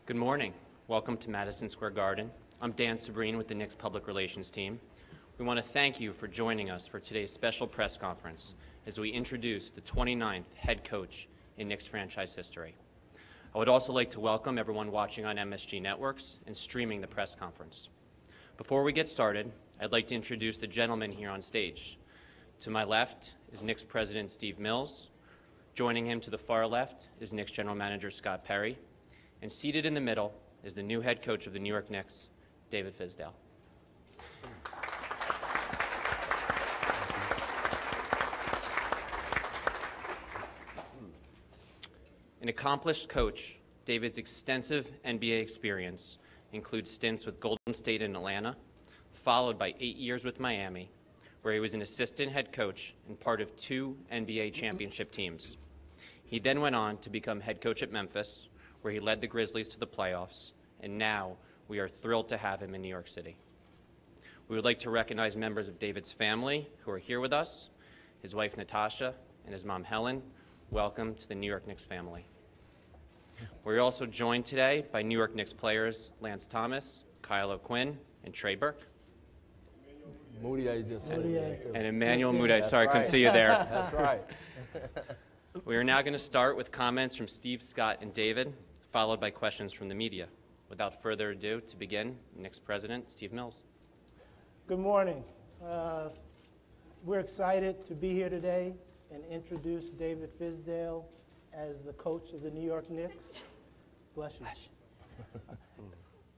Good morning. Welcome to Madison Square Garden. I'm Dan Sabrine with the Knicks Public Relations team. We want to thank you for joining us for today's special press conference as we introduce the 29th head coach in Knicks franchise history. I would also like to welcome everyone watching on MSG Networks and streaming the press conference. Before we get started, I'd like to introduce the gentleman here on stage. To my left is Knicks President Steve Mills. Joining him to the far left is Knicks General Manager Scott Perry. And seated in the middle is the new head coach of the New York Knicks, David Fizdale. An accomplished coach, David's extensive NBA experience includes stints with Golden State and Atlanta, followed by 8 years with Miami, where he was an assistant head coach and part of 2 NBA championship teams. He then went on to become head coach at Memphis, where he led the Grizzlies to the playoffs, and now we are thrilled to have him in New York City. We would like to recognize members of David's family who are here with us, his wife Natasha and his mom Helen. Welcome to the New York Knicks family. We're also joined today by New York Knicks players Lance Thomas, Kyle O'Quinn, and Trey Burke. And Emmanuel Mudiay. Sorry, I couldn't see you there. That's right. We are now going to start with comments from Steve, Scott, and David, followed by questions from the media. Without further ado, to begin, Knicks President Steve Mills. Good morning. We're excited to be here today and introduce David Fizdale as the coach of the New York Knicks. Bless you.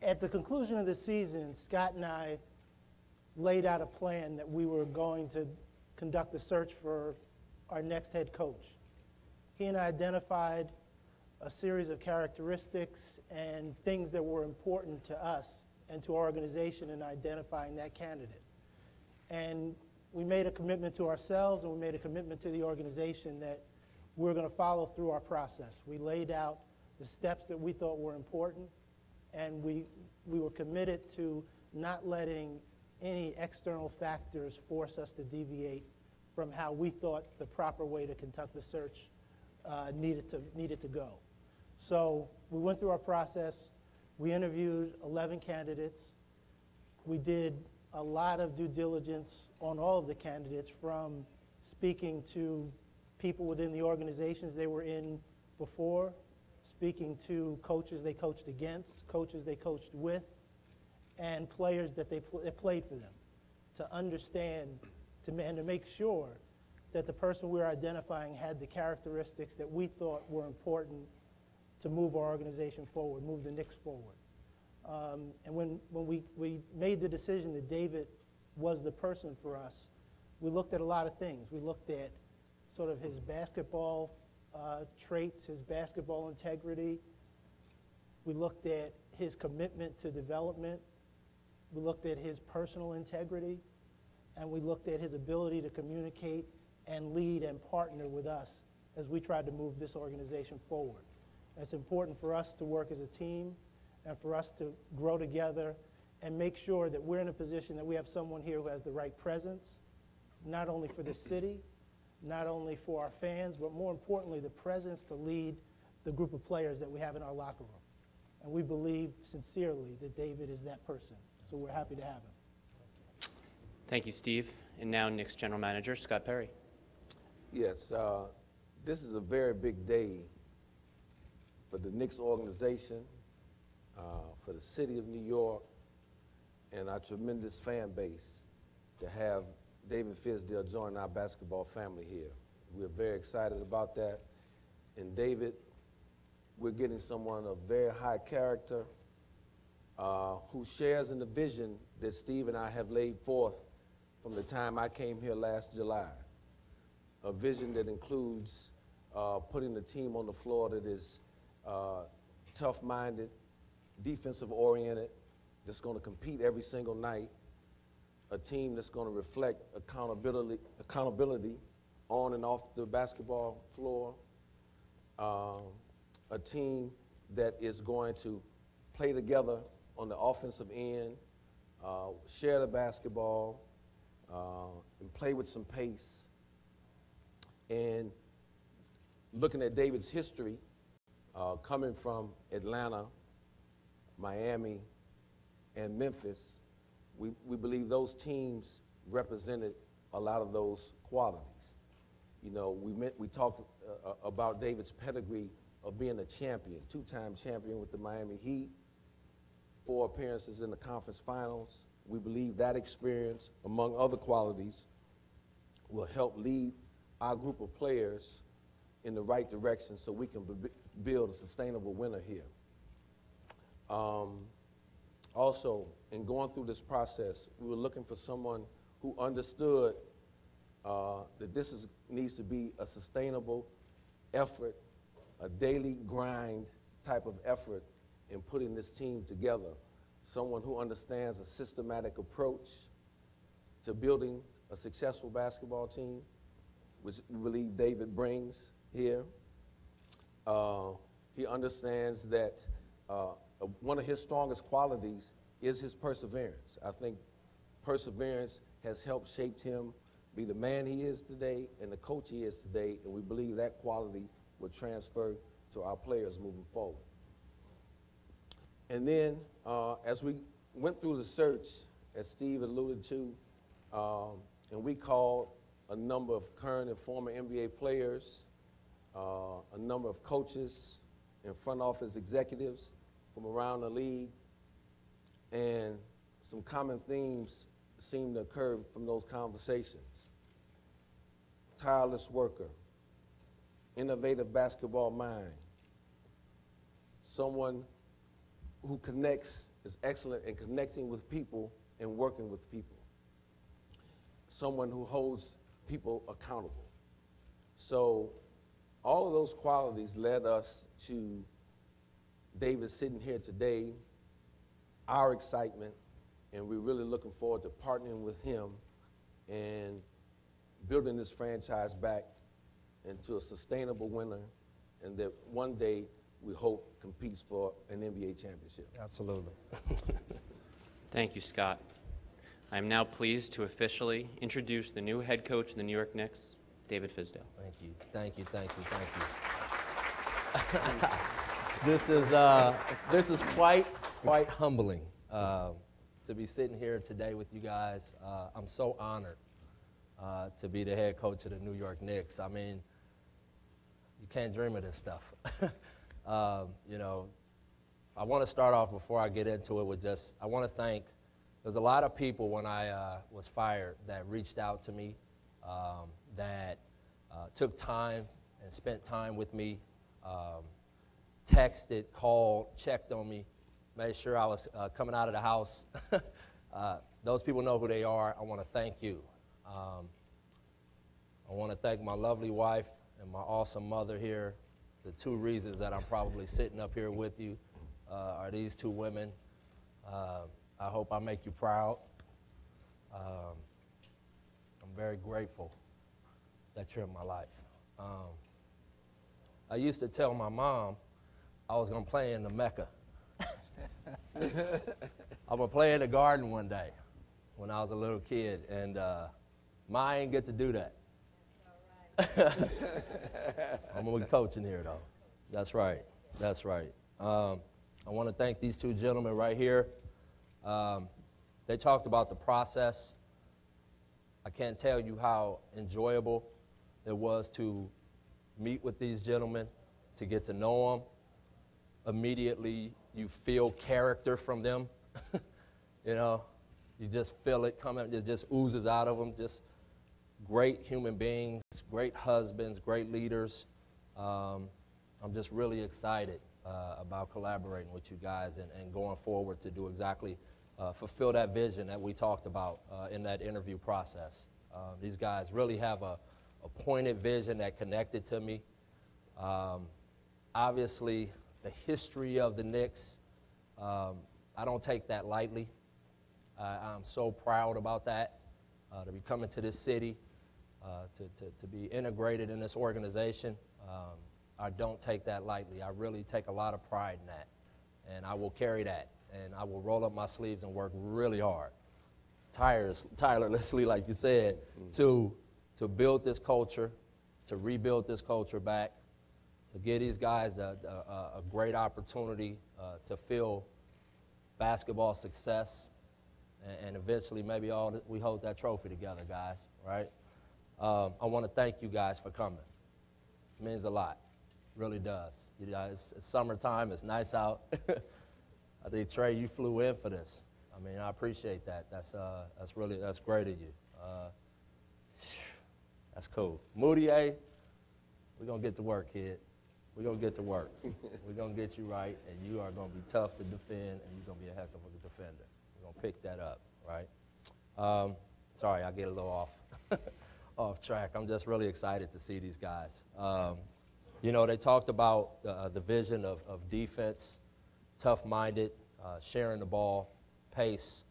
At the conclusion of the season, Scott and I laid out a plan that we were going to conduct a search for our next head coach. He and I identified a series of characteristics and things that were important to us and to our organization in identifying that candidate. And we made a commitment to ourselves and we made a commitment to the organization that we're going to follow through our process. We laid out the steps that we thought were important, and we were committed to not letting any external factors force us to deviate from how we thought the proper way to conduct the search needed to go. So we went through our process. We interviewed 11 candidates. We did a lot of due diligence on all of the candidates, from speaking to people within the organizations they were in before, speaking to coaches they coached against, coaches they coached with, and players that played for them, to understand and to make sure that the person we were identifying had the characteristics that we thought were important to move our organization forward, move the Knicks forward. And when we made the decision that David was the person for us, we looked at a lot of things. We looked at sort of his basketball traits, his basketball integrity. We looked at his commitment to development. We looked at his personal integrity. And we looked at his ability to communicate and lead and partner with us as we tried to move this organization forward. It's important for us to work as a team and for us to grow together and make sure that we're in a position that we have someone here who has the right presence, not only for the city, not only for our fans, but more importantly, the presence to lead the group of players that we have in our locker room. And we believe sincerely that David is that person. So we're happy to have him. Thank you, Steve. And now Knicks General Manager Scott Perry. Yes, this is a very big day for the Knicks organization, for the city of New York, and our tremendous fan base to have David Fizdale join our basketball family here. We're very excited about that. And David, we're getting someone of very high character who shares in the vision that Steve and I have laid forth from the time I came here last July. A vision that includes putting a team on the floor that is tough-minded, defensive-oriented, that's going to compete every single night, a team that's going to reflect accountability on and off the basketball floor, a team that is going to play together on the offensive end, share the basketball, and play with some pace. And looking at David's history, coming from Atlanta, Miami, and Memphis, we believe those teams represented a lot of those qualities. You know, we talked about David's pedigree of being a champion, two-time champion with the Miami Heat, 4 appearances in the conference finals. We believe that experience, among other qualities, will help lead our group of players in the right direction so we can build a sustainable winner here. Also, in going through this process, we were looking for someone who understood that this needs to be a sustainable effort, a daily grind type of effort in putting this team together. Someone who understands a systematic approach to building a successful basketball team, which we believe David brings here. He understands that one of his strongest qualities is his perseverance. I think perseverance has helped shape him be the man he is today and the coach he is today, and we believe that quality will transfer to our players moving forward. And then, as we went through the search, as Steve alluded to, and we called a number of current and former NBA players, a number of coaches and front office executives from around the league, and some common themes seemed to occur from those conversations. Tireless worker, innovative basketball mind, someone who is excellent in connecting with people and working with people, someone who holds people accountable. So all of those qualities led us to David sitting here today, our excitement, and we're really looking forward to partnering with him and building this franchise back into a sustainable winner, and that one day we hope competes for an NBA championship. Absolutely. Thank you, Scott. I am now pleased to officially introduce the new head coach of the New York Knicks, David Fizdale. Thank you, thank you, thank you, thank you. This is quite humbling to be sitting here today with you guys. I'm so honored to be the head coach of the New York Knicks. I mean, you can't dream of this stuff. You know, I want to start off before I get into it with I want to thank, there's a lot of people when I was fired that reached out to me, that took time and spent time with me, texted, called, checked on me, made sure I was coming out of the house. Those people know who they are. I want to thank you. I want to thank my lovely wife and my awesome mother here. The 2 reasons that I'm probably sitting up here with you are these 2 women. I hope I make you proud. I'm very grateful that you're in my life. I used to tell my mom I was going to play in the Mecca. I'm going to play in the Garden one day when I was a little kid, and I ain't get to do that. I'm going to be coaching here, though. That's right. That's right. I want to thank these 2 gentlemen right here. They talked about the process. I can't tell you how enjoyable it was to meet with these gentlemen, to get to know them. Immediately, you feel character from them. You know, you just feel it coming. It just oozes out of them. Just great human beings, great husbands, great leaders. I'm just really excited about collaborating with you guys and going forward to do exactly, fulfill that vision that we talked about in that interview process. These guys really have a pointed vision that connected to me. Obviously, the history of the Knicks, I don't take that lightly. I'm so proud about that, to be coming to this city, to be integrated in this organization. I don't take that lightly. I really take a lot of pride in that, and I will carry that, and I will roll up my sleeves and work really hard, tirelessly, like you said, to build this culture, to rebuild this culture back, to give these guys a great opportunity to feel basketball success, and eventually maybe we hold that trophy together, guys, right? I want to thank you guys for coming. It means a lot, really does. You know, it's summertime, it's nice out. I think, Trey, you flew in for this. I mean, I appreciate that. That's great of you. That's cool. Moutier, we're going to get to work, kid. We're going to get to work. We're going to get you right, and you are going to be tough to defend, and you're going to be a heck of a defender. We're going to pick that up, right? Sorry, I get a little off track. I'm just really excited to see these guys. You know, they talked about the vision of defense, tough-minded, sharing the ball, pace,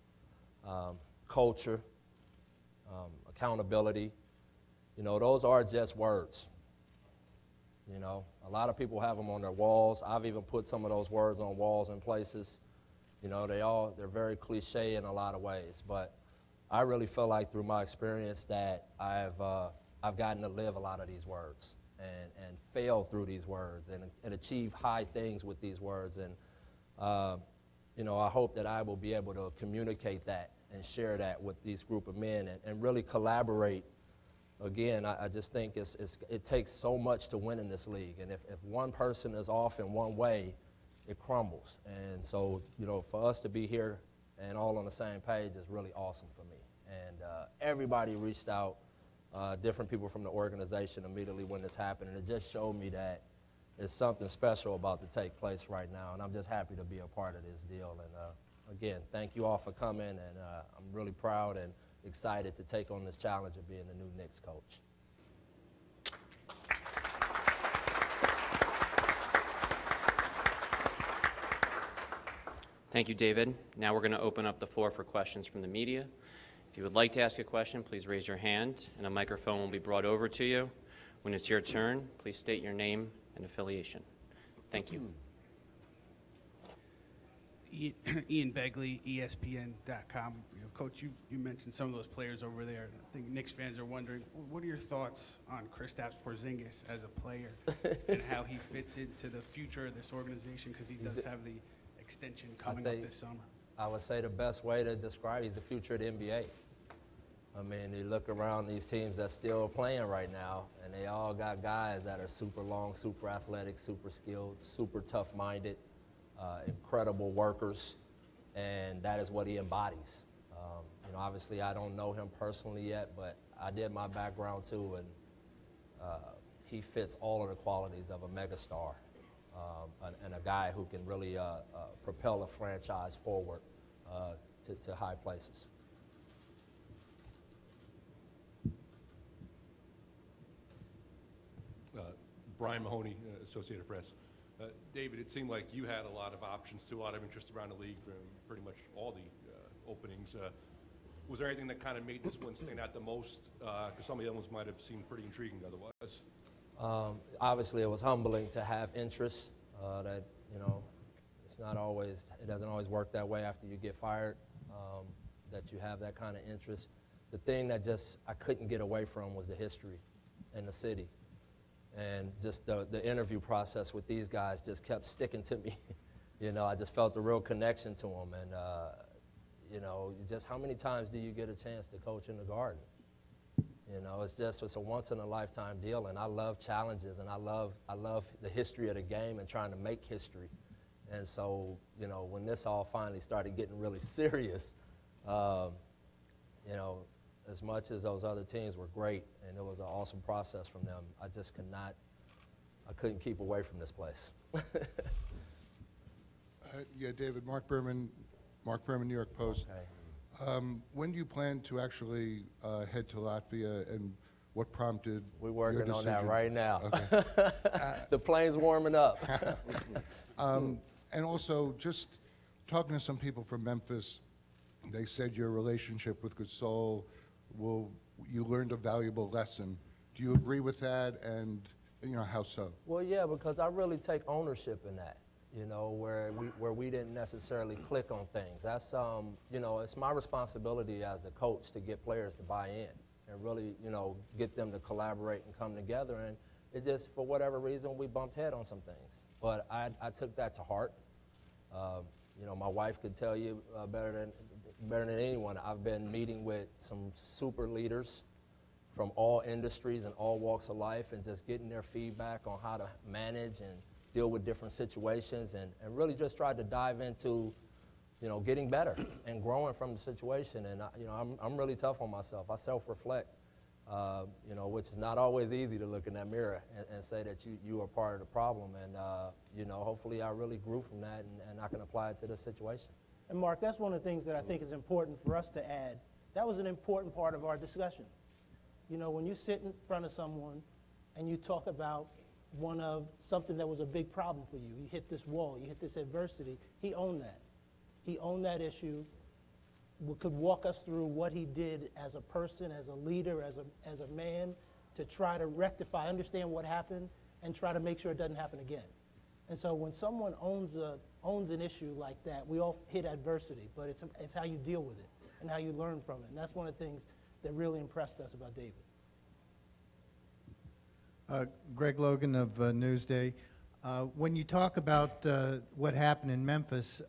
culture, accountability. You know, those are just words. You know, a lot of people have them on their walls. I've even put some of those words on walls in places. You know, they're very cliche in a lot of ways, but I really feel like through my experience that I've gotten to live a lot of these words and fail through these words and achieve high things with these words. And, you know, I hope that I will be able to communicate that and share that with these group of men and really collaborate. Again, I just think it takes so much to win in this league. And if one person is off in one way, it crumbles. And so, you know, for us to be here and all on the same page is really awesome for me. And everybody reached out, different people from the organization immediately when this happened. And it just showed me that there's something special about to take place right now. And I'm just happy to be a part of this deal. And again, thank you all for coming. And I'm really proud and excited to take on this challenge of being the new Knicks coach. Thank you, David. Now we're going to open up the floor for questions from the media. If you would like to ask a question, please raise your hand, and a microphone will be brought over to you. When it's your turn, please state your name and affiliation. Thank you. Ian Begley, ESPN.com. You know, Coach, you mentioned some of those players over there. I think Knicks fans are wondering, what are your thoughts on Kristaps Porzingis as a player and how he fits into the future of this organization, because he does have the extension coming up this summer? I would say the best way to describe he's the future of the NBA. I mean, you look around these teams that's still playing right now, and they all got guys that are super long, super athletic, super skilled, super tough-minded, incredible workers, and that is what he embodies. You know, obviously I don't know him personally yet, but I did my background too, and he fits all of the qualities of a megastar. And a guy who can really propel a franchise forward to high places. Brian Mahoney, Associated Press. David, it seemed like you had a lot of options too, a lot of interest around the league from pretty much all the openings. Was there anything that kind of made this one stand out the most? Because some of the other ones might have seemed pretty intriguing otherwise. Obviously, it was humbling to have interest that, you know, it doesn't always work that way after you get fired, that you have that kind of interest. The thing that I couldn't get away from was the history and the city. And just the interview process with these guys just kept sticking to me. You know, I just felt a real connection to them. And, you know, just how many times do you get a chance to coach in the Garden? You know, it's a once-in-a-lifetime deal, and I love challenges, and I love the history of the game and trying to make history. And so, you know, when this all finally started getting really serious, you know, as much as those other teams were great, and it was an awesome process from them, I couldn't keep away from this place. Yeah, David, Mark Berman, New York Post. Okay. When do you plan to actually head to Latvia, and what prompted We're working your on decision? that right now. Okay. The plane's warming up. And also, just talking to some people from Memphis, they said your relationship with Gasol, you learned a valuable lesson. Do you agree with that, and you know, how so? Well, yeah, because I really take ownership in that. You know, where we didn't necessarily click on things. That's you know, it's my responsibility as the coach to get players to buy in and really, you know, get them to collaborate and come together. And it just, for whatever reason, we bumped head on some things. But I took that to heart. You know, my wife could tell you better than anyone. I've been meeting with some super leaders from all industries and all walks of life, and just getting their feedback on how to manage and deal with different situations, and really just tried to dive into, you know, getting better and growing from the situation. And you know, I'm really tough on myself. I self-reflect, you know, which is not always easy to look in that mirror and say that you are part of the problem. And you know, hopefully I really grew from that, and I can apply it to this situation. And Mark, that's one of the things that I think is important for us to add. That was an important part of our discussion. You know, when you sit in front of someone and you talk about something that was a big problem for you, you hit this wall, you hit this adversity, he owned that. He owned that issue, could walk us through what he did as a person, as a leader, as a man, to try to rectify, understand what happened, and try to make sure it doesn't happen again. And so when someone owns an issue like that, we all hit adversity, but it's how you deal with it and how you learn from it. And that's one of the things that really impressed us about David. Greg Logan of Newsday. When you talk about what happened in Memphis,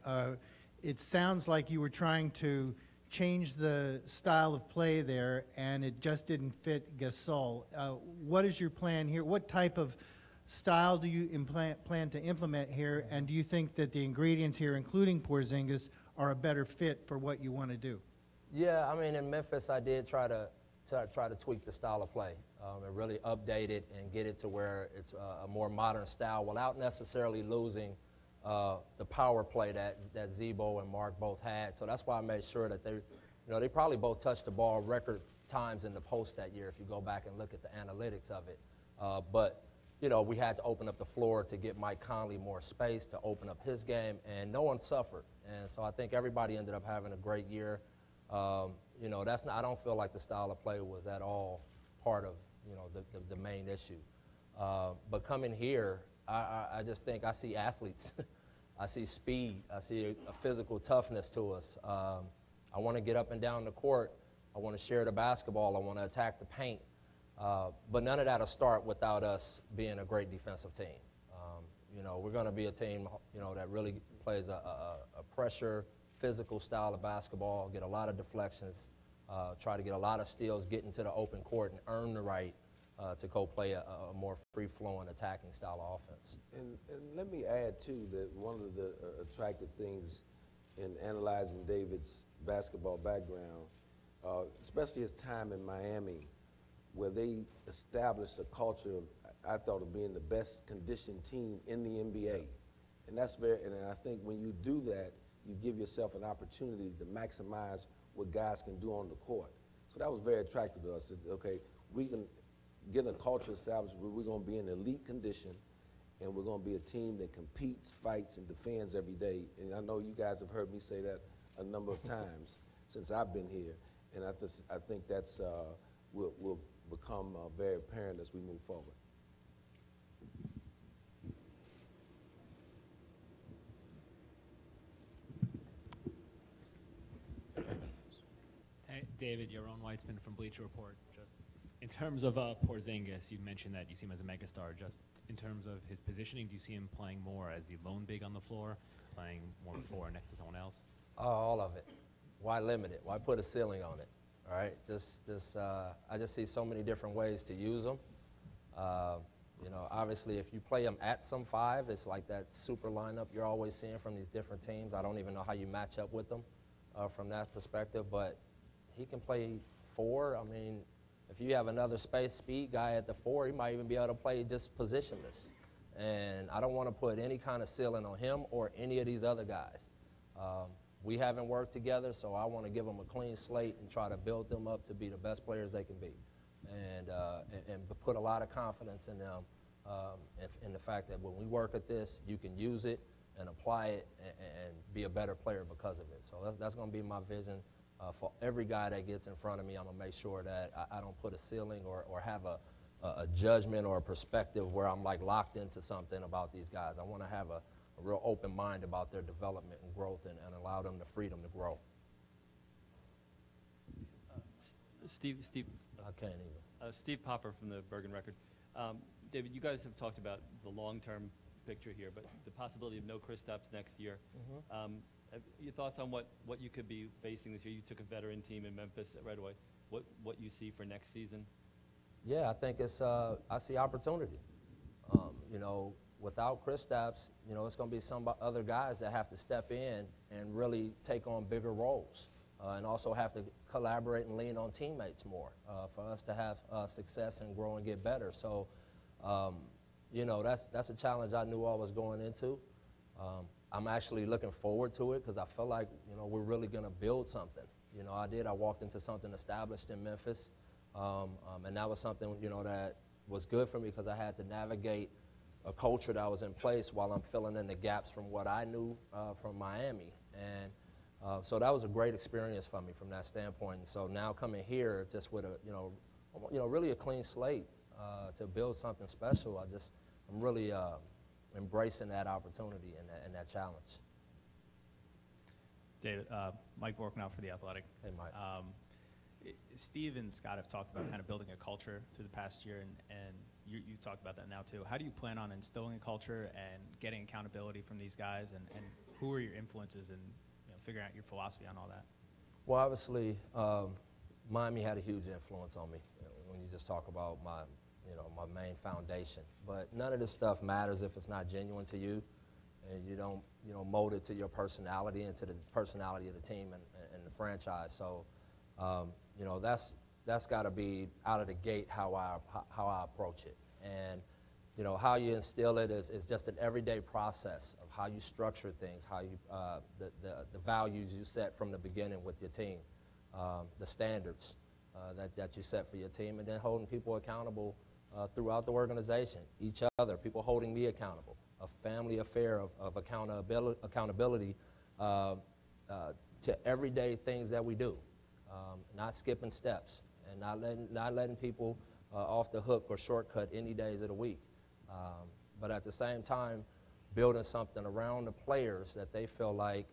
it sounds like you were trying to change the style of play there, and it just didn't fit Gasol. What is your plan here? What type of style do you plan to implement here, and do you think that the ingredients here, including Porzingis, are a better fit for what you want to do? Yeah, I mean, in Memphis, I did try to tweak the style of play and really update it and get it to where it's a more modern style without necessarily losing the power play that Zebo and Mark both had. So that's why I made sure that they probably both touched the ball record times in the post that year if you go back and look at the analytics of it. But you know, we had to open up the floor to get Mike Conley more space to open up his game, and no one suffered. And so I think everybody ended up having a great year. You know, I don't feel like the style of play was at all part of, you know, the main issue. But coming here, I just think I see athletes. I see speed. I see a physical toughness to us. I want to get up and down the court. I want to share the basketball. I want to attack the paint. But none of that will start without us being a great defensive team. You know, we're going to be a team, you know, that really plays a pressure, physical style of basketball, get a lot of deflections, try to get a lot of steals, get into the open court, and earn the right to go play a more free-flowing attacking style of offense. And let me add, too, that one of the attractive things in analyzing David's basketball background, especially his time in Miami, where they established a culture of, I thought, of being the best conditioned team in the NBA. And that's and I think when you do that, you give yourself an opportunity to maximize what guys can do on the court. So that was very attractive to us. Okay, we can get a culture established where we're going to be in elite condition, and we're going to be a team that competes, fights, and defends every day. And I know you guys have heard me say that a number of times since I've been here. And I think that's will become very apparent as we move forward. Hey, David, Yaron Weitzman from Bleacher Report. Just in terms of Porzingis, you mentioned that you see him as a megastar. Just in terms of his positioning, do you see him playing more as the lone big on the floor, playing more four next to someone else? All of it. Why limit it? Why put a ceiling on it? All right, I just see so many different ways to use them. You know, obviously, if you play them at some five, it's like that super lineup you're always seeing from these different teams. I don't even know how you match up with them from that perspective, but he can play four. I mean, if you have another speed guy at the four, he might even be able to play just positionless. And I don't want to put any kind of ceiling on him or any of these other guys. We haven't worked together, so I want to give them a clean slate and try to build them up to be the best players they can be, and put a lot of confidence in them, in the fact that when we work at this, you can use it and apply it and be a better player because of it. So that's going to be my vision for every guy that gets in front of me. I'm going to make sure that I don't put a ceiling or have a judgment or a perspective where I'm like locked into something about these guys. I want to have a real open mind about their development and growth and allow them the freedom to grow. Steve. I can't even. Steve Popper from the Bergen Record. David, you guys have talked about the long-term picture here, but the possibility of no Kristaps next year. Your thoughts on what you could be facing this year? You took a veteran team in Memphis right away. What you see for next season? Yeah, I think it's I see opportunity. You know, without Kristaps, you know, it's going to be some other guys that have to step in and really take on bigger roles, and also have to collaborate and lean on teammates more for us to have success and grow and get better. So, you know, that's a challenge I knew I was going into. I'm actually looking forward to it because I feel like, you know, we're really going to build something. You know, I walked into something established in Memphis, and that was something, you know, that was good for me because I had to navigate a culture that was in place while I'm filling in the gaps from what I knew from Miami. And so that was a great experience for me from that standpoint. And so now coming here just with a, you know, really a clean slate to build something special, I'm really embracing that opportunity and that challenge. David, Mike Vorknow for The Athletic. Hey, Mike. Steve and Scott have talked about kind of building a culture through the past year, and you've talked about that now too. How do you plan on instilling a culture and getting accountability from these guys, and who are your influences in, you know, figuring out your philosophy on all that? Well, obviously, Miami had a huge influence on me when you just talk about my main foundation. But none of this stuff matters if it's not genuine to you, and you don't, mold it to your personality and to the personality of the team and the franchise. So, that's got to be out of the gate how I approach it. And, how you instill it is just an everyday process of how you structure things, how you the values you set from the beginning with your team, the standards that you set for your team, and then holding people accountable throughout the organization, each other, people holding me accountable, a family affair of accountability to everyday things that we do, not skipping steps and not letting people off the hook or shortcut any days of the week. But at the same time, building something around the players that they feel like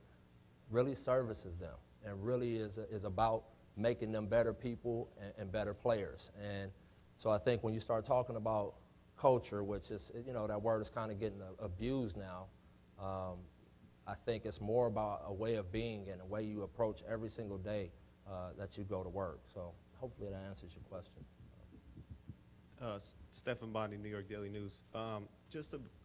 really services them and really is about making them better people and better players. And so I think when you start talking about culture, which is, that word is kind of getting abused now, I think it's more about a way of being and a way you approach every single day that you go to work. So hopefully that answers your question. Stephan Bondi, New York Daily News.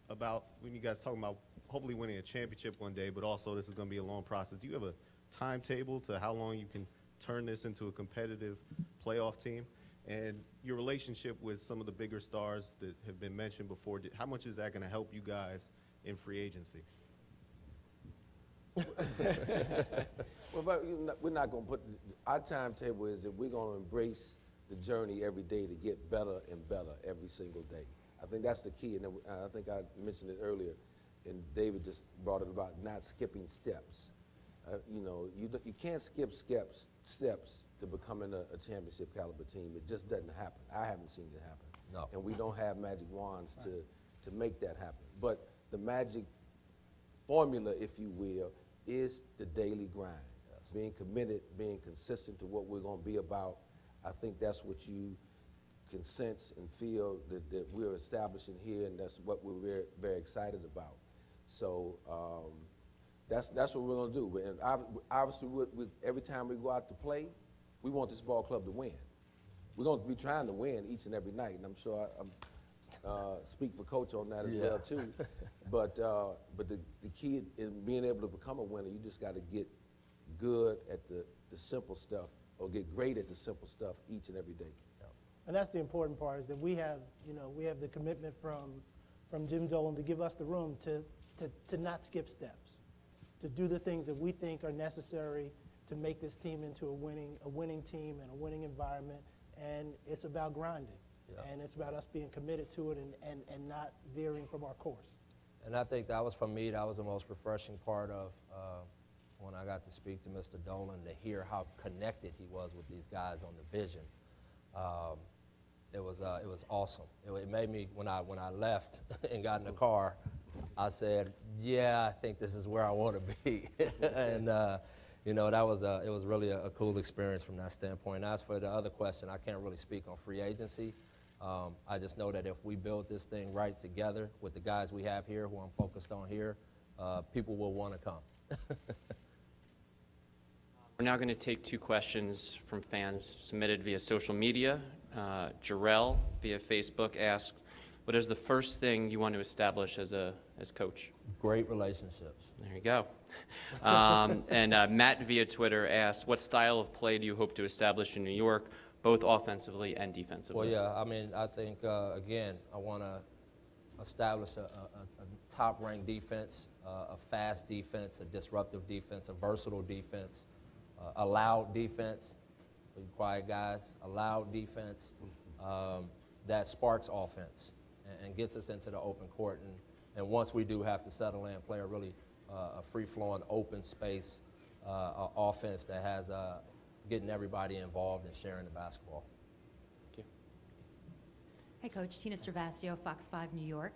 About when you guys talking about hopefully winning a championship one day, but also this is going to be a long process. Do you have a timetable to how long you can turn this into a competitive playoff team? And your relationship with some of the bigger stars that have been mentioned before, how much is that going to help you guys in free agency? Well, but we're not going to put our timetable is that we're going to embrace the journey every day to get better and better every single day. I think that's the key, and I think I mentioned it earlier, and David just brought it about not skipping steps. You can't skip steps to becoming a championship caliber team. It just doesn't happen. I haven't seen it happen. No. And we don't have magic wands to make that happen. But the magic formula, if you will, is the daily grind. Yes. Being committed, being consistent to what we're going to be about. I think that's what you can sense and feel that we're establishing here, and that's what we're very, very excited about. So that's what we're going to do. And obviously, every time we go out to play, we want this ball club to win. We're going to be trying to win each and every night, and I'm sure I speak for Coach on that as well too. But the key in being able to become a winner, you just got to get good at the simple stuff, or get great at the simple stuff each and every day. And that's the important part, is that we have the commitment from Jim Dolan to give us the room to not skip steps, to do the things that we think are necessary to make this team into a winning team and a winning environment. And it's about grinding. Yeah. And it's about us being committed to it and not veering from our course. And I think that was, for me, that was the most refreshing part of when I got to speak to Mr. Dolan, to hear how connected he was with these guys on the vision. It was awesome. It made me, when I left and got in the car, I said, yeah, I think this is where I want to be. And it was really a cool experience from that standpoint. As for the other question, I can't really speak on free agency. I just know that if we build this thing right together with the guys we have here, who I'm focused on here, people will want to come. We're now going to take 2 questions from fans submitted via social media. Jarrell via Facebook asked, what is the first thing you want to establish as coach? Great relationships. There you go. And Matt via Twitter asked, what style of play do you hope to establish in New York, both offensively and defensively? Well, yeah, I mean, I think, again, I want to establish a top-ranked defense, a fast defense, a disruptive defense, a versatile defense, a loud defense, for you quiet guys, a loud defense that sparks offense and gets us into the open court. And once we do have to settle in and play a really a free-flowing, open space offense that has getting everybody involved and sharing the basketball. Thank you. Hey, Coach. Tina Cervasio, Fox 5 New York.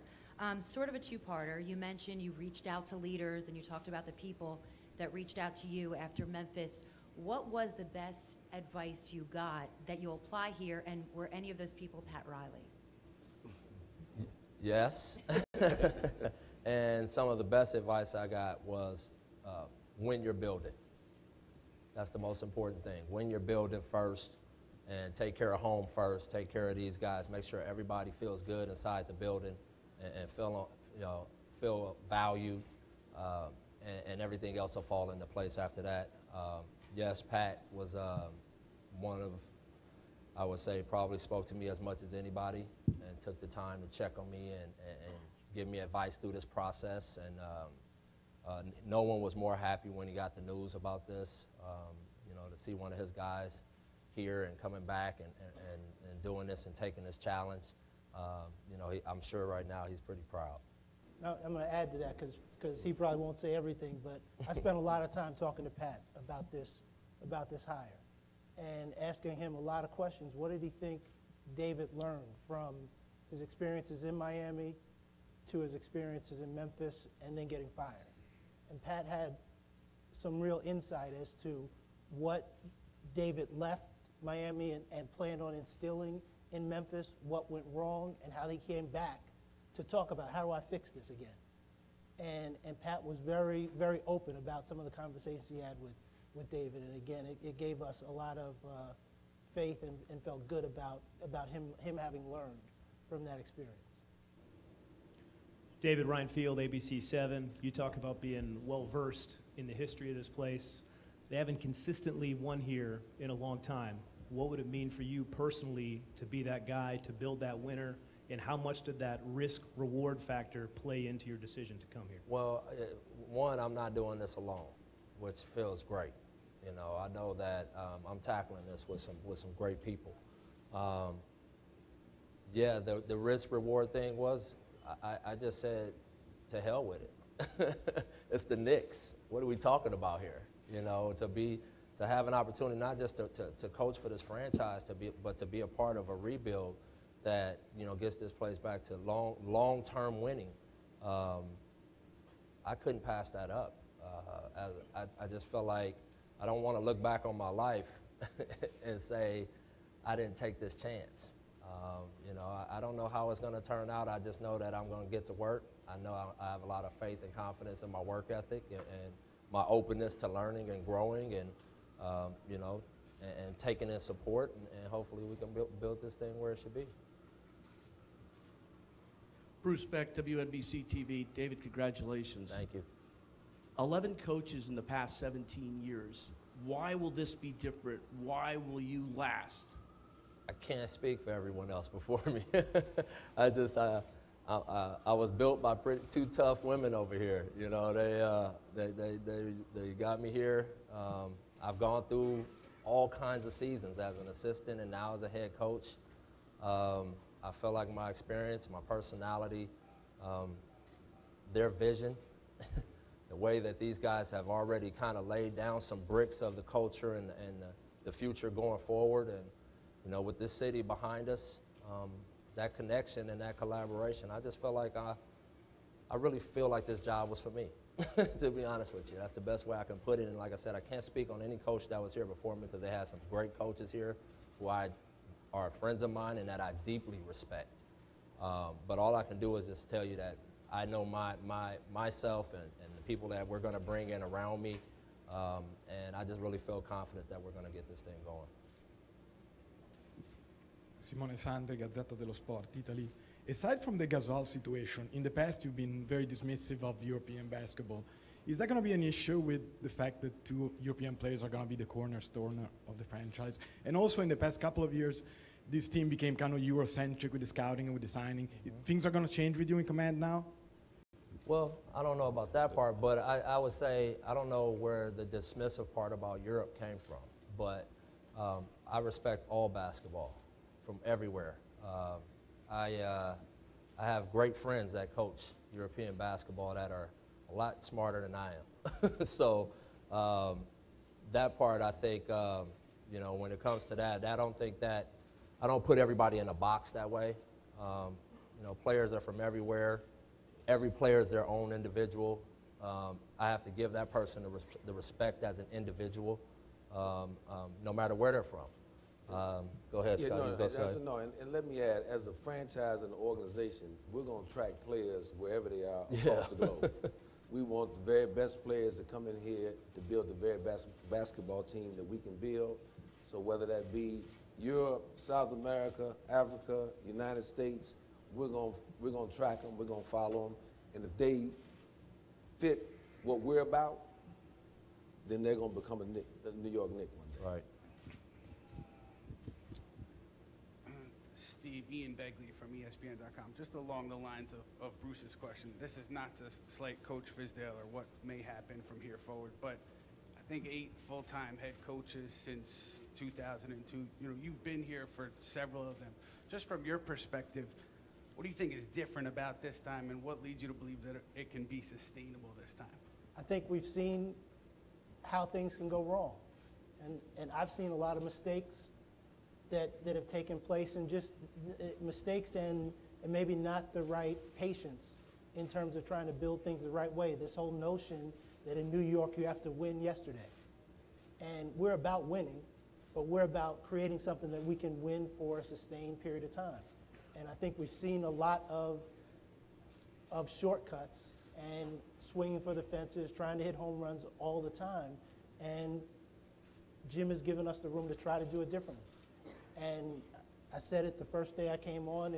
Sort of a two-parter. You mentioned you reached out to leaders, and you talked about the people that reached out to you after Memphis. What was the best advice you got that you'll apply here, and were any of those people Pat Riley? Yes. And some of the best advice I got was win your building. That's the most important thing. Win your building first and take care of home first. Take care of these guys. Make sure everybody feels good inside the building and feel valued, and everything else will fall into place after that. Yes, Pat was one of, I would say, probably spoke to me as much as anybody and took the time to check on me and give me advice through this process. And no one was more happy when he got the news about this, to see one of his guys here and coming back and doing this and taking this challenge. I'm sure right now he's pretty proud. Now, I'm going to add to that because he probably won't say everything, but I spent a lot of time talking to Pat about this hire and asking him a lot of questions. What did he think David learned from his experiences in Miami to his experiences in Memphis and then getting fired? And Pat had some real insight as to what David left Miami and planned on instilling in Memphis, what went wrong, and how he came back to talk about how do I fix this again. And Pat was very, very open about some of the conversations he had with David. And again, it gave us a lot of faith and felt good about him having learned from that experience. David, Ryan Field, ABC 7. You talk about being well-versed in the history of this place. They haven't consistently won here in a long time. What would it mean for you personally to be that guy, to build that winner, and how much did that risk-reward factor play into your decision to come here? Well, one, I'm not doing this alone, which feels great. I know that I'm tackling this with some great people. Yeah, the risk-reward thing was, I just said, to hell with it. It's the Knicks. What are we talking about here? To have an opportunity not just to coach for this franchise, but to be a part of a rebuild that gets this place back to long-term winning. I couldn't pass that up. I just felt like I don't want to look back on my life and say I didn't take this chance. I don't know how it's going to turn out. I just know that I'm going to get to work. I know I have a lot of faith and confidence in my work ethic and my openness to learning and growing and taking in support, and hopefully we can build this thing where it should be. Bruce Beck, WNBC TV. David, congratulations. Thank you. 11 coaches in the past 17 years. Why will this be different? Why will you last? I can't speak for everyone else before me. I was built by two tough women over here. They got me here. I've gone through all kinds of seasons as an assistant and now as a head coach. I feel like my experience, my personality, their vision, the way that these guys have already kind of laid down some bricks of the culture and the future going forward. And, with this city behind us, that connection and that collaboration, I just felt like I really feel like this job was for me, to be honest with you. That's the best way I can put it. And like I said, I can't speak on any coach that was here before me because they had some great coaches here who are friends of mine and that I deeply respect. But all I can do is just tell you that I know myself and the people that we're going to bring in around me And I just really feel confident that we're going to get this thing going. Simone Sandri, Gazzetta dello Sport, Italy. Aside from the Gasol situation, in the past you've been very dismissive of European basketball. Is that going to be an issue with the fact that two European players are going to be the cornerstone of the franchise? And also in the past couple of years, this team became kind of Eurocentric with the scouting and with the signing. Things are going to change with you in command now? Well, I don't know about that part, but I would say I don't know where the dismissive part about Europe came from. But I respect all basketball from everywhere. I have great friends that coach European basketball that are a lot smarter than I am. So that part, I think, you know, when it comes to that, I don't put everybody in a box that way. You know, players are from everywhere. Every player is their own individual. I have to give that person the respect as an individual, no matter where they're from. Go ahead, Scott. And let me add, as a franchise and organization, we're going to attract players wherever they are across the globe. We want the very best players to come in here to build the very best basketball team that we can build. So whether that be Europe, South America, Africa, United States, we're going to track them, we're going to follow them, and if they fit what we're about, then they're going to become a New York Knicks one day. Right. Steve, Ian Begley from ESPN.com. Just along the lines of Bruce's question, this is not to slight Coach Fizdale or what may happen from here forward, but I think 8 full-time head coaches since 2002. You know, you've been here for several of them. Just from your perspective, what do you think is different about this time, and what leads you to believe that it can be sustainable this time? I think we've seen how things can go wrong. And I've seen a lot of mistakes that have taken place, and just mistakes and maybe not the right patience in terms of trying to build things the right way. This whole notion that in New York you have to win yesterday. And we're about winning, but we're about creating something that we can win for a sustained period of time. And I think we've seen a lot of shortcuts and swinging for the fences, trying to hit home runs all the time. And Jim has given us the room to try to do it differently. And I said it the first day I came on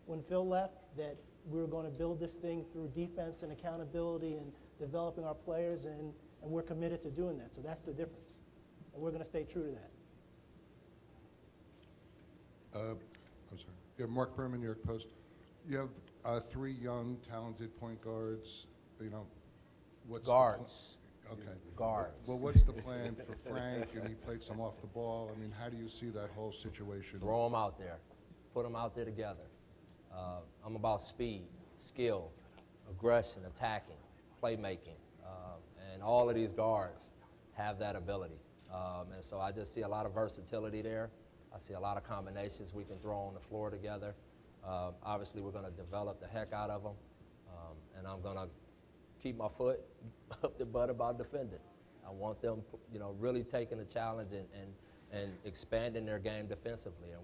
when Phil left, that we were going to build this thing through defense and accountability and developing our players, and we're committed to doing that. So that's the difference. And we're going to stay true to that. I'm sorry. Yeah, Mark Berman, New York Post. You have 3 young, talented point guards. You know, what's guards? Okay. Guards. Well, what's the plan for Frank? And he played some off the ball. I mean, how do you see that whole situation? Throw them out there. Put them out there together. I'm about speed, skill, aggression, attacking, playmaking, and all of these guards have that ability. And so I just see a lot of versatility there. I see a lot of combinations we can throw on the floor together. Obviously, we're going to develop the heck out of them, and I'm going to keep my foot up the butt about defending. I want them, you know, really taking the challenge and expanding their game defensively, and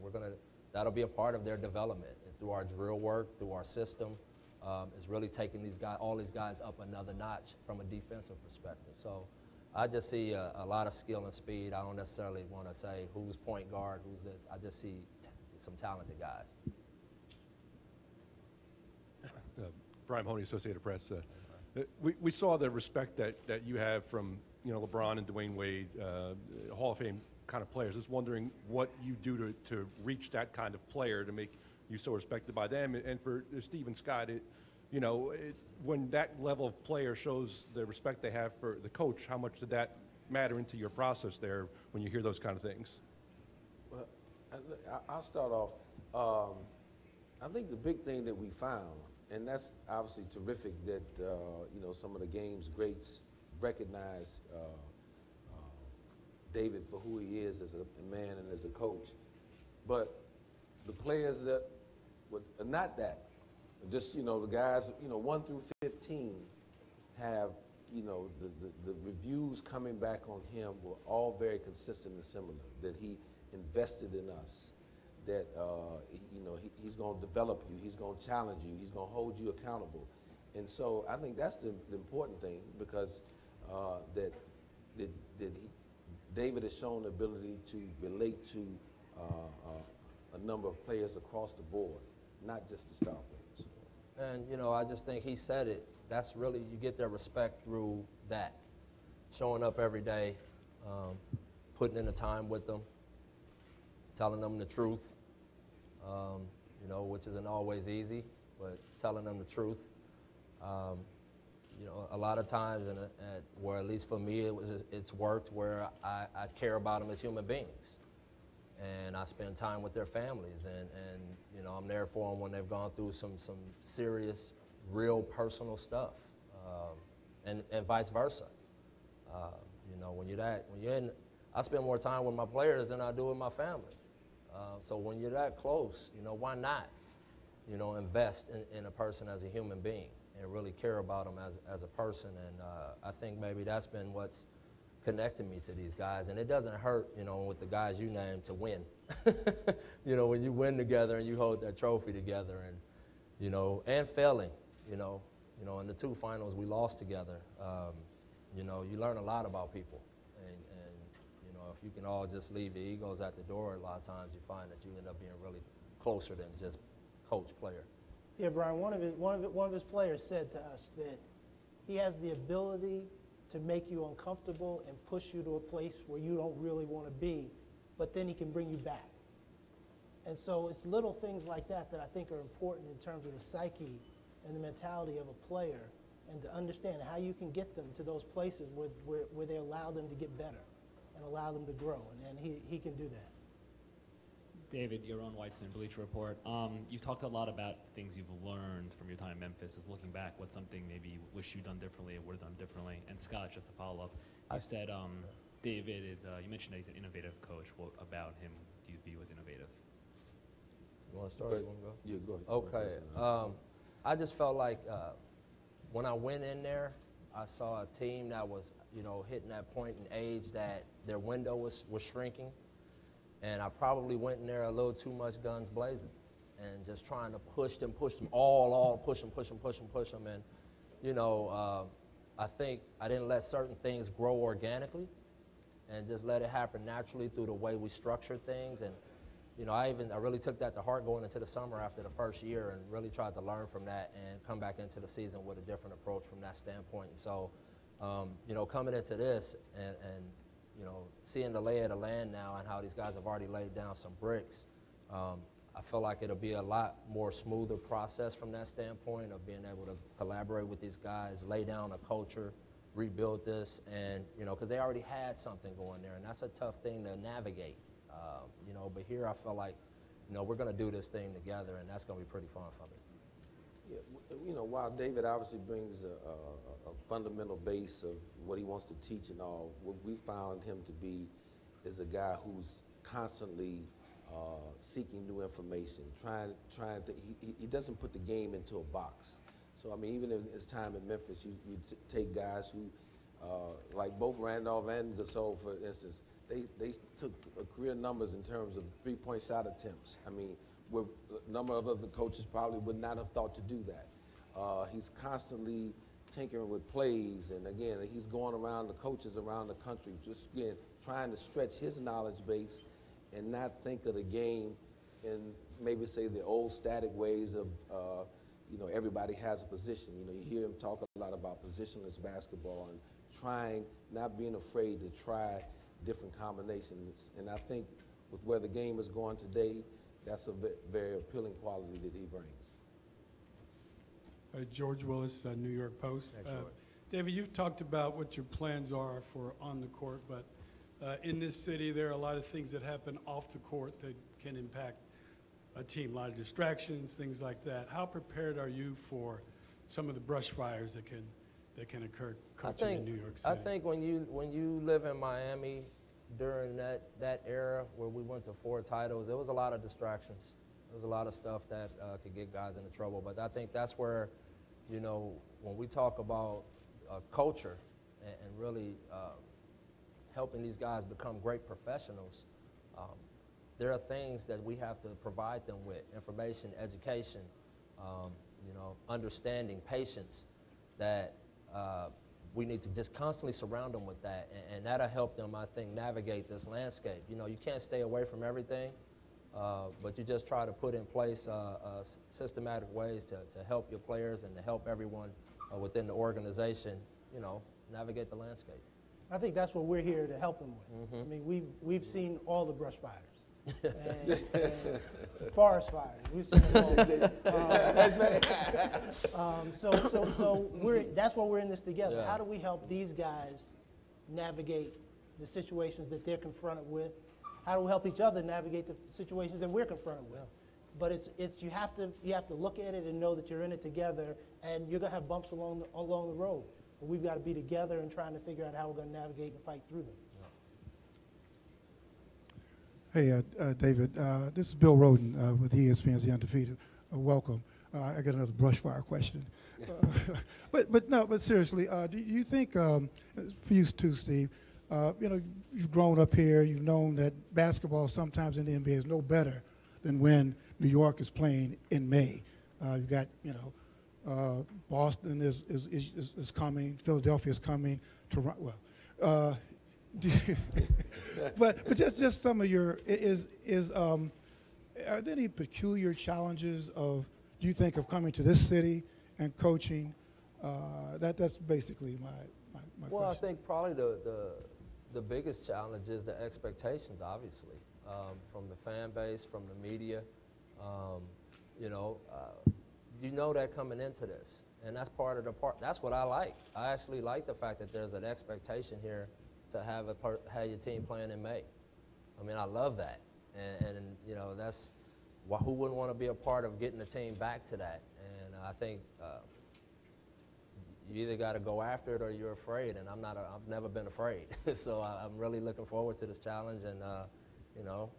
that'll be a part of their development. And through our drill work, through our system, is really taking all these guys up another notch from a defensive perspective. So I just see a lot of skill and speed. I don't necessarily want to say who's point guard, who's this. I just see some talented guys. Brian Mahoney, Associated Press. We saw the respect that you have from, you know, LeBron and Dwayne Wade, Hall of Fame kind of players. Just wondering what you do to reach that kind of player to make you so respected by them. And for Steve and Scott, when that level of player shows the respect they have for the coach, how much did that matter into your process there when you hear those kind of things? Well, I'll start off. I think the big thing that we found, and that's obviously terrific that some of the game's greats recognized David for who he is as a man and as a coach. But the players that are not that, just the guys 1 through 15 have the reviews coming back on him were all very consistent and similar. That he invested in us. That he's going to develop you, he's going to challenge you, he's going to hold you accountable. And so I think that's the important thing, because that David has shown the ability to relate to a number of players across the board, not just the star players. And, you know, I just think he said it. That's really, you get their respect through that. Showing up every day, putting in the time with them, telling them the truth, you know, which isn't always easy, but telling them the truth. You know, a lot of times, where at least for me, it's worked where I care about them as human beings. And I spend time with their families, and you know, I'm there for them when they've gone through some serious, real personal stuff, and vice versa. You know, when you're in, I spend more time with my players than I do with my family. So when you're that close, you know, why not, you know, invest in a person as a human being and really care about them as a person? And I think maybe that's been what's connected me to these guys. And it doesn't hurt, you know, with the guys you named to win. You know, when you win together and you hold that trophy together, and, you know, and failing, you know, in the 2 finals we lost together. You know, you learn a lot about people. And you know, if you can all just leave the egos at the door, a lot of times you find that you end up being really closer than just coach player. Yeah, Brian, one of his players said to us that he has the ability to make you uncomfortable and push you to a place where you don't really want to be, but then he can bring you back. And so it's little things like that that I think are important in terms of the psyche and the mentality of a player, and to understand how you can get them to those places where they allow them to get better and allow them to grow, and he can do that. David, your own Weitzman, Bleacher Report. You've talked a lot about things you've learned from your time in Memphis. Is looking back, what's something maybe you wish you'd done differently or would have done differently? And Scott, just to follow up, you said David is, you mentioned that he's an innovative coach. What about him do you view as innovative? You want to start? You want to go? Yeah, go ahead. Okay. I just felt like when I went in there, I saw a team that was, you know, hitting that point in age that their window was shrinking. And I probably went in there a little too much guns blazing and just trying to push them all, push them. And, you know, I think I didn't let certain things grow organically and just let it happen naturally through the way we structure things. And, you know, I really took that to heart going into the summer after the first year and really tried to learn from that and come back into the season with a different approach from that standpoint. And so, you know, coming into this and you know, seeing the lay of the land now and how these guys have already laid down some bricks, I feel like it'll be a lot more smoother process from that standpoint of being able to collaborate with these guys, lay down a culture, rebuild this, and, you know, because they already had something going there, and that's a tough thing to navigate, you know, but here I feel like, you know, we're going to do this thing together, and that's going to be pretty fun for me. Yeah, you know, while David obviously brings a fundamental base of what he wants to teach and all, what we found him to be is a guy who's constantly seeking new information, trying to, he doesn't put the game into a box. So, I mean, even in his time in Memphis, you take guys who, like both Randolph and Gasol, for instance, they took career numbers in terms of three-point shot attempts. I mean, where a number of other coaches probably would not have thought to do that. He's constantly tinkering with plays, and again, he's going around the coaches around the country, just again, trying to stretch his knowledge base and not think of the game in maybe say the old static ways of, you know, everybody has a position. You know, you hear him talk a lot about positionless basketball and trying, not being afraid to try different combinations. And I think with where the game is going today, that's a very appealing quality that he brings. George Willis, New York Post. David, you've talked about what your plans are for on the court, but in this city there are a lot of things that happen off the court that can impact a team, a lot of distractions, things like that. How prepared are you for some of the brush fires that can occur coaching in New York City? I think when you live in Miami during that era where we went to 4 titles, there was a lot of distractions. There was a lot of stuff that could get guys into trouble. But I think that's where, you know, when we talk about culture and really helping these guys become great professionals, there are things that we have to provide them with: information, education, you know, understanding, patience, that we need to just constantly surround them with that, and that'll help them, I think, navigate this landscape. You know, you can't stay away from everything, but you just try to put in place systematic ways to help your players and to help everyone within the organization, you know, navigate the landscape. I think that's what we're here to help them with. I mean, we've seen all the brush fires and forest fires. We've seen them all. So that's why we're in this together. Yeah. How do we help these guys navigate the situations that they're confronted with? How do we help each other navigate the situations that we're confronted with? But it's you have to look at it and know that you're in it together, and you're gonna have bumps along the road. But we've got to be together and trying to figure out how we're going to navigate and fight through them. Hey, David, this is Bill Roden with ESPN's The Undefeated. Welcome. I got another brush fire question. But seriously, do you think, for you too, Steve, you know, you've grown up here, you've known that basketball sometimes in the NBA is no better than when New York is playing in May. You've got, you know, Boston is coming, Philadelphia is coming, Toronto. Well, but just some of your are there any peculiar challenges do you think of coming to this city and coaching? That's basically my Well, question. I think probably the biggest challenge is the expectations, obviously, from the fan base, from the media. You know that coming into this, and that's part of that's what I like. I actually like the fact that there's an expectation here to have your team playing in May. I mean, I love that, and you know, that's who wouldn't want to be a part of getting the team back to that. And I think you either got to go after it or you're afraid, and I've never been afraid. So I'm really looking forward to this challenge, and you know,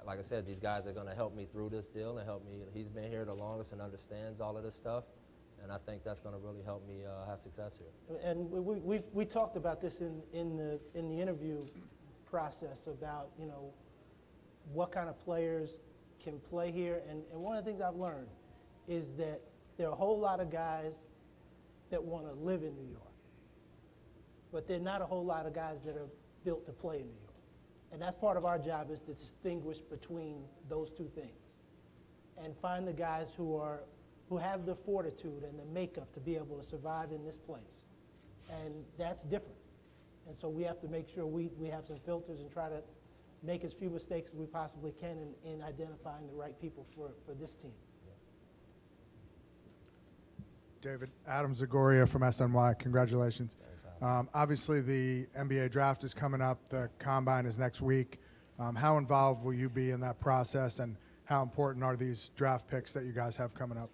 like I said, these guys are going to help me through this deal and help me. He's been here the longest and understands all of this stuff, and I think that's going to really help me have success here. And we talked about this in the interview process about, you know, what kind of players can play here. And one of the things I've learned is that there are a whole lot of guys that want to live in New York, but there are not a whole lot of guys that are built to play in New York. And that's part of our job, is to distinguish between those two things and find the guys who have the fortitude and the makeup to be able to survive in this place. And that's different. And so we have to make sure we have some filters and try to make as few mistakes as we possibly can in identifying the right people for this team. David, Adam Zagoria from SNY, congratulations. Obviously, the NBA draft is coming up. The combine is next week. How involved will you be in that process, and how important are these draft picks that you guys have coming up?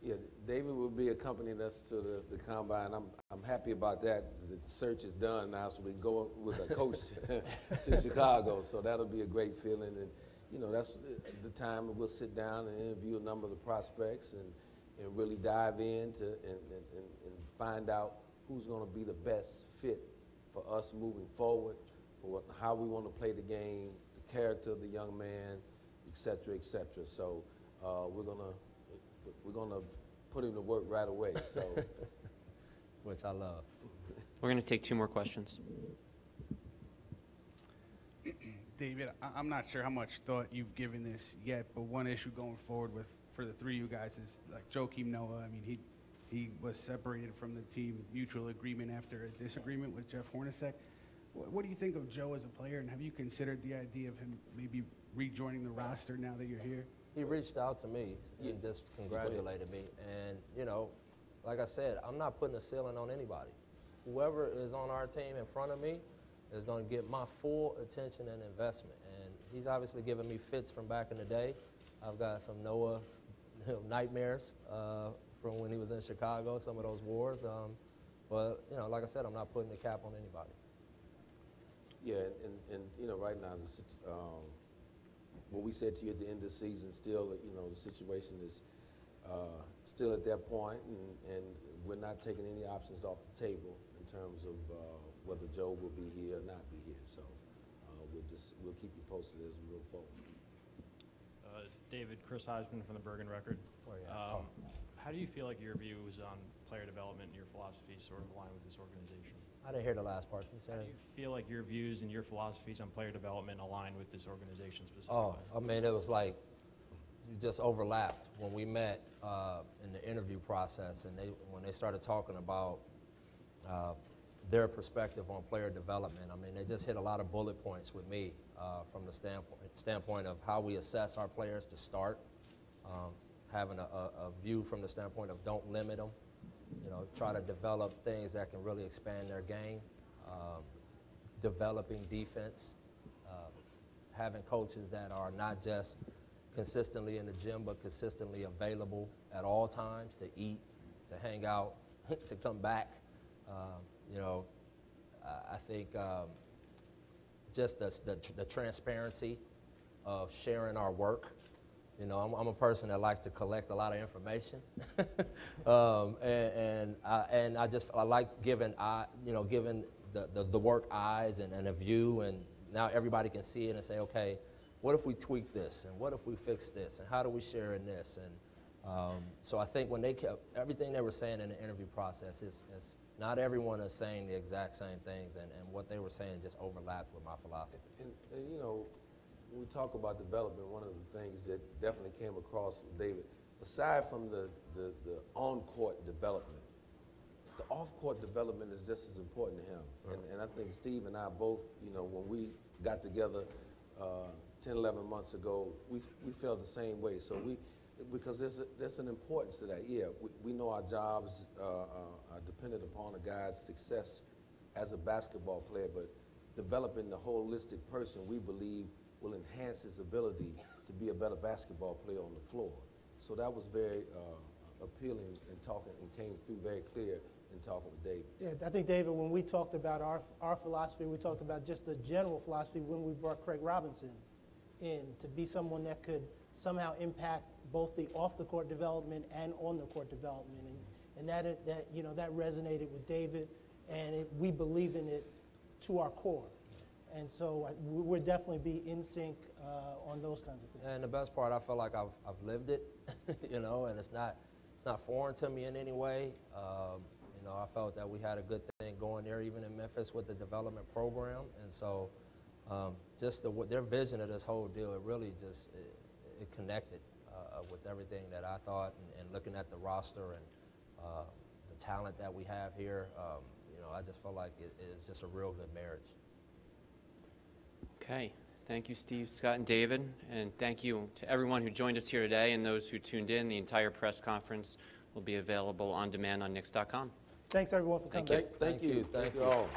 Yeah, David will be accompanying us to the combine. I'm happy about that. The search is done now, so we can go with a coach to Chicago. So that'll be a great feeling. And, you know, that's the time that we'll sit down and interview a number of the prospects and really dive in and find out who's going to be the best fit for us moving forward, for how we want to play the game, the character of the young man, et cetera, et cetera. So we're gonna put him to work right away. So, which I love. We're going to take 2 more questions. David, I'm not sure how much thought you've given this yet, but one issue going forward for the 3 of you guys is like Joakim Noah. I mean, he was separated from the team, mutual agreement after a disagreement with Jeff Hornacek. What do you think of Joe as a player, and have you considered the idea of him maybe rejoining the roster now that you're here? He reached out to me and just congratulated me. And, you know, like I said, I'm not putting a ceiling on anybody. Whoever is on our team in front of me is going to get my full attention and investment. And he's obviously given me fits from back in the day. I've got some Noah nightmares from when he was in Chicago, some of those wars. But, you know, like I said, I'm not putting a cap on anybody. yeah, and you know, right now, what we said to you at the end of the season, still, you know, the situation is still at that point, and we're not taking any options off the table in terms of whether Joe will be here or not be here. So we'll keep you posted as we move forward. David, Chris Heisman from the Bergen Record. How do you feel like your views on player development and your philosophy sort of align with this organization? I didn't hear the last part. Can you say How that? do you feel like your views and your philosophies on player development align with this organization specifically? Oh, I mean, it was like you just overlapped when we met in the interview process, and when they started talking about their perspective on player development. I mean, they just hit a lot of bullet points with me from the standpoint of how we assess our players to start, having a view from the standpoint of don't limit them, try to develop things that can really expand their game, developing defense, having coaches that are not just consistently in the gym, but consistently available at all times to eat, to hang out, to come back. I think just the transparency of sharing our work. I'm a person that likes to collect a lot of information, and I like giving the work eyes and a view, and now everybody can see it and say, okay, what if we tweak this, and what if we fix this, and how do we share in this, and so I think when they kept everything they were saying in the interview process is not everyone is saying the exact same things, and what they were saying just overlapped with my philosophy. And when we talk about development, one of the things that definitely came across from David, aside from the on-court development, the off-court development is just as important to him. Right. And I think Steve and I both, when we got together 10, 11 months ago, we felt the same way. So because there's an importance to that. Yeah, we know our jobs are dependent upon a guy's success as a basketball player, but developing the holistic person, we believe, will enhance his ability to be a better basketball player on the floor. So that was very appealing and came through very clear in talking with David. Yeah, I think, David, when we talked about our philosophy, we talked about just the general philosophy when we brought Craig Robinson in to be someone that could somehow impact both the off-the-court development and on-the-court development. And that resonated with David, and we believe in it to our core. And so we'll definitely be in sync on those kinds of things. And the best part, I feel like I've lived it, and it's not foreign to me in any way. I felt that we had a good thing going there, even in Memphis with the development program. And so just their vision of this whole deal, it really just it connected with everything that I thought, and looking at the roster and the talent that we have here, I just felt like it is just a real good marriage. Okay. Thank you, Steve, Scott, and David. And thank you to everyone who joined us here today and those who tuned in. The entire press conference will be available on demand on Knicks.com. Thanks, everyone, for coming. Thank you all.